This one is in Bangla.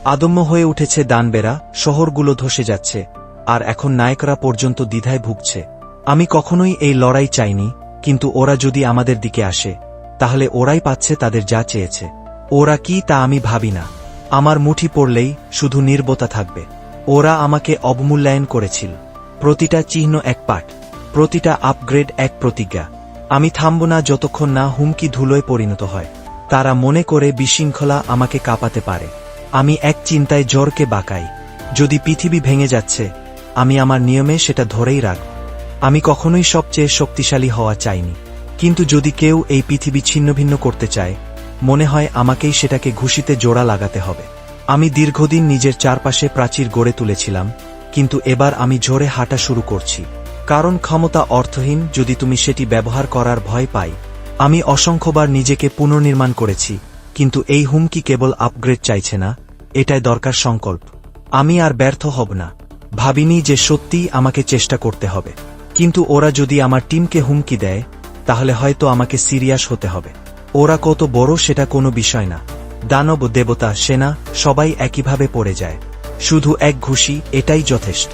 আদম্য হয়ে উঠেছে দানবেরা, শহরগুলো ধসে যাচ্ছে, আর এখন নায়করা পর্যন্ত দ্বিধায় ভুগছে। আমি কখনোই এই লড়াই চাইনি, কিন্তু ওরা যদি আমাদের দিকে আসে, তাহলে ওরাই পাচ্ছে তাদের যা চেয়েছে। ওরা কি তা আমি ভাবি না। আমার মুঠি পড়লেই শুধু নির্বতা থাকবে। ওরা আমাকে অবমূল্যায়ন করেছিল। প্রতিটা চিহ্ন এক পাঠ, প্রতিটা আপগ্রেড এক প্রতিজ্ঞা। আমি থামব না যতক্ষণ না হুমকি ধুলোয় পরিণত হয়। তারা মনে করে বিশৃঙ্খলা আমাকে কাঁপাতে পারে। আমি এক চিন্তায় জ্বরকে বাঁকাই। যদি পৃথিবী ভেঙে যাচ্ছে, আমি আমার নিয়মে সেটা ধরেই রাখব। আমি কখনোই সবচেয়ে শক্তিশালী হওয়া চাইনি, কিন্তু যদি কেউ এই পৃথিবী ছিন্নভিন্ন করতে চায়, মনে হয় আমাকেই সেটাকে ঘুষিতে জোড়া লাগাতে হবে। আমি দীর্ঘদিন নিজের চারপাশে প্রাচীর গড়ে তুলেছিলাম, কিন্তু এবার আমি ঝরে হাঁটা শুরু করছি। কারণ ক্ষমতা অর্থহীন যদি তুমি সেটি ব্যবহার করার ভয় পাই। আমি অসংখ্যবার নিজেকে পুনর্নির্মাণ করেছি, কিন্তু এই হুমকি কেবল আপগ্রেড চাইছে না, এটাই দরকার সংকল্প। আমি আর ব্যর্থ হব না। ভাবিনি যে সত্যিই আমাকে চেষ্টা করতে হবে। কিন্তু ওরা যদি আমার টিমকে হুমকি দেয়, তাহলে হয়তো আমাকে সিরিয়াস হতে হবে। ওরা কত বড় সেটা কোনো বিষয় না। দানব, দেবতা, সেনা সবাই একইভাবে পড়ে যায়। শুধু এক ঘুষি, এটাই যথেষ্ট।